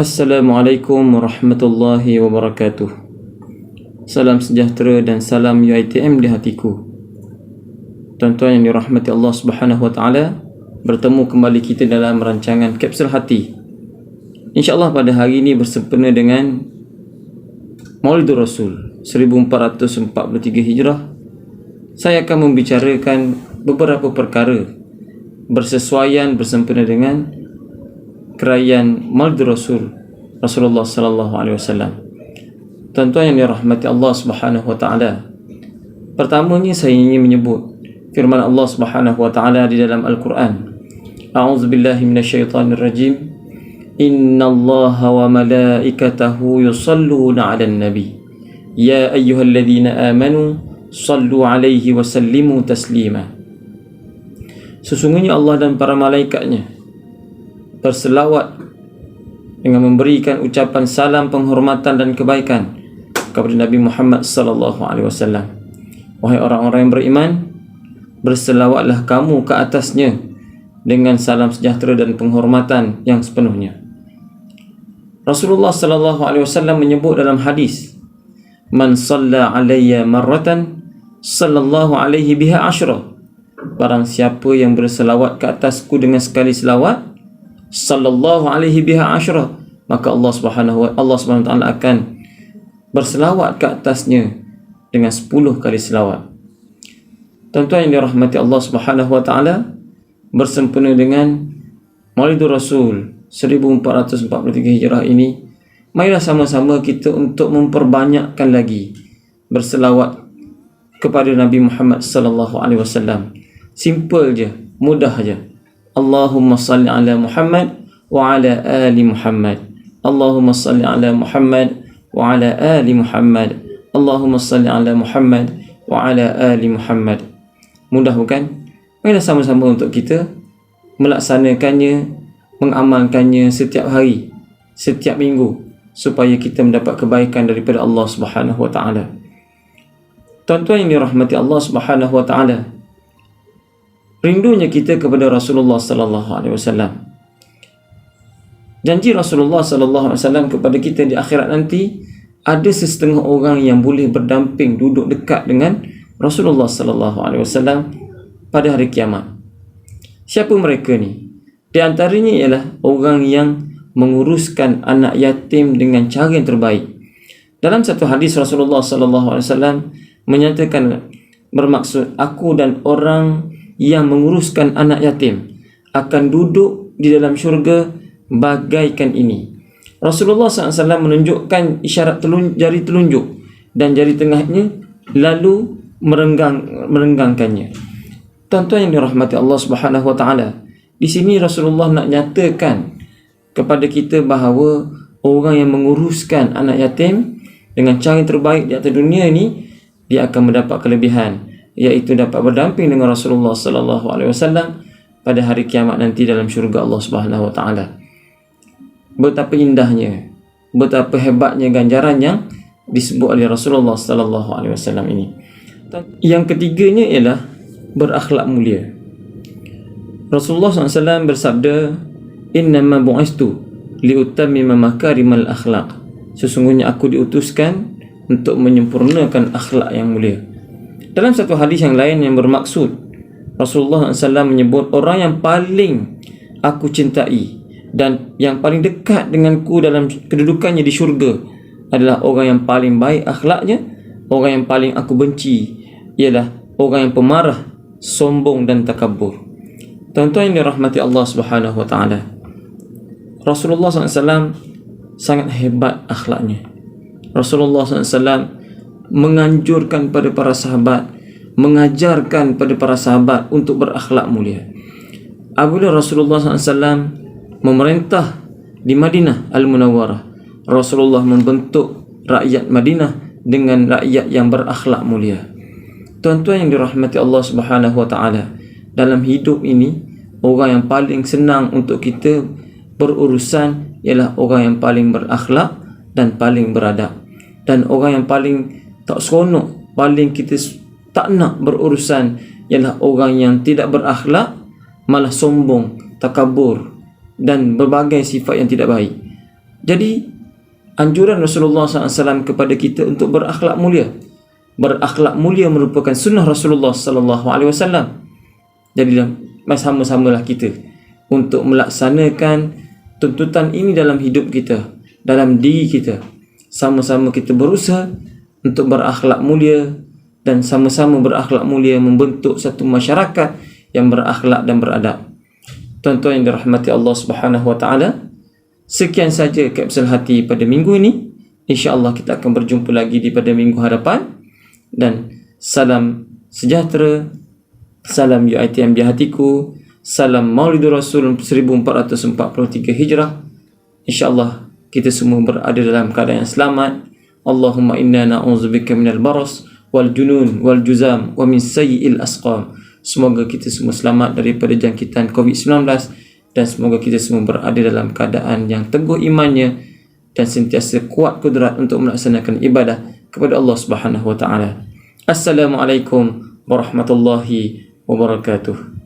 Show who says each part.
Speaker 1: Assalamualaikum warahmatullahi wabarakatuh. Salam sejahtera dan salam UiTM di hatiku. Tuan-tuan yang dirahmati Allah Subhanahu wa taala, bertemu kembali kita dalam rancangan Kapsul Hati. InsyaAllah pada hari ini bersempena dengan Maulidur Rasul 1443 Hijrah, saya akan membicarakan beberapa perkara bersesuaian bersempena dengan kerajaan Maulidur Rasul Rasulullah sallallahu alaihi wasallam. Tuan-tuan yang dirahmati Allah Subhanahu wa taala, pertamanya saya ingin menyebut firman Allah Subhanahu wa taala di dalam Al-Quran. A'udzubillahi minasyaitonir rajim. Innallaha wa malaikatahu yusalluna 'alan nabi. Ya ayyuhalladzina amanu sallu 'alaihi wa sallimu taslima. Sesungguhnya Allah dan para malaikatnya berselawat dengan memberikan ucapan salam penghormatan dan kebaikan kepada Nabi Muhammad sallallahu alaihi wasallam. Wahai orang-orang yang beriman, berselawatlah kamu ke atasnya dengan salam sejahtera dan penghormatan yang sepenuhnya. Rasulullah sallallahu alaihi wasallam menyebut dalam hadis, "Man shalla alayya marratan sallallahu alaihi biha ashra." Barang siapa yang berselawat ke atasku dengan sekali selawat, sallallahu alaihi biha ashra, maka Allah Subhanahu wa taala akan berselawat ke atasnya dengan 10 kali selawat. Tuan-tuan yang dirahmati Allah Subhanahu wa taala, bersempena dengan Maulidur Rasul 1443 Hijrah ini, marilah sama-sama kita untuk memperbanyakkan lagi berselawat kepada Nabi Muhammad sallallahu alaihi wasallam. Simple je, mudah je. Allahumma salli ala Muhammad wa ala ali Muhammad. Allahumma salli ala Muhammad wa ala ali Muhammad. Allahumma salli ala Muhammad wa ala ali Muhammad. Mudah bukan? Marilah sama-sama untuk kita melaksanakannya, mengamalkannya setiap hari, setiap minggu, supaya kita mendapat kebaikan daripada Allah Subhanahu wa taala. Tuan-tuan yang dirahmati Allah Subhanahu wa taala, rindunya kita kepada Rasulullah sallallahu alaihi wasallam. Janji Rasulullah sallallahu alaihi wasallam kepada kita di akhirat nanti, ada sesetengah orang yang boleh berdamping, duduk dekat dengan Rasulullah sallallahu alaihi wasallam pada hari kiamat. Siapa mereka ni? Di antaranya ialah orang yang menguruskan anak yatim dengan cara yang terbaik. Dalam satu hadis Rasulullah sallallahu alaihi wasallam menyatakan, bermaksud, aku dan orang yang menguruskan anak yatim akan duduk di dalam syurga bagaikan ini. Rasulullah SAW menunjukkan isyarat jari telunjuk dan jari tengahnya, lalu merenggangkannya. Tuan-tuan yang dirahmati Allah Subhanahu wa taala, di sini Rasulullah nak nyatakan kepada kita bahawa orang yang menguruskan anak yatim dengan cara yang terbaik di atas dunia ini, dia akan mendapat kelebihan, iaitu dapat berdamping dengan Rasulullah sallallahu alaihi wasallam pada hari kiamat nanti dalam syurga Allah Subhanahu wa taala. Betapa indahnya, betapa hebatnya ganjaran yang disebut oleh Rasulullah sallallahu alaihi wasallam ini. Yang ketiganya ialah berakhlak mulia. Rasulullah SAW bersabda, "Innama bu'istu liutammima makarimal akhlaq." Sesungguhnya aku diutuskan untuk menyempurnakan akhlak yang mulia. Dalam satu hadis yang lain yang bermaksud, Rasulullah SAW menyebut orang yang paling aku cintai dan yang paling dekat denganku dalam kedudukannya di syurga adalah orang yang paling baik akhlaknya. Orang yang paling aku benci ialah orang yang pemarah, sombong dan takabur. Tuan-tuan yang dirahmati Allah Subhanahu wa taala, Rasulullah SAW sangat hebat akhlaknya. Rasulullah SAW menganjurkan pada para sahabat, mengajarkan pada para sahabat untuk berakhlak mulia. Apabila Rasulullah SAW memerintah di Madinah Al-Munawwarah, Rasulullah membentuk rakyat Madinah dengan rakyat yang berakhlak mulia. Tuan-tuan yang dirahmati Allah Subhanahu wa taala, dalam hidup ini orang yang paling senang untuk kita berurusan ialah orang yang paling berakhlak dan paling beradab. Dan orang yang paling tak seronok, paling kita tak nak berurusan ialah orang yang tidak berakhlak, malah sombong, takabur dan berbagai sifat yang tidak baik. Jadi anjuran Rasulullah SAW kepada kita untuk berakhlak mulia. Berakhlak mulia merupakan sunnah Rasulullah SAW. Jadi sama-samalah kita untuk melaksanakan tuntutan ini dalam hidup kita, dalam diri kita. Sama-sama kita berusaha untuk berakhlak mulia, dan sama-sama berakhlak mulia membentuk satu masyarakat yang berakhlak dan beradab. Tuan-tuan yang dirahmati Allah Subhanahu wa taala, sekian saja Kapsul Hati pada minggu ini. InsyaAllah kita akan berjumpa lagi di pada minggu hadapan. Dan salam sejahtera, salam UiTM di hatiku, salam Maulidur Rasul 1443 Hijrah. InsyaAllah kita semua berada dalam keadaan yang selamat. Allahumma inna na'udzubika minal baras wal junun wal juzam wa min sayyi'il asqam. Semoga kita semua selamat daripada jangkitan COVID-19, dan semoga kita semua berada dalam keadaan yang teguh imannya dan sentiasa kuat kudrat untuk melaksanakan ibadah kepada Allah Subhanahu wa taala. Assalamualaikum warahmatullahi wabarakatuh.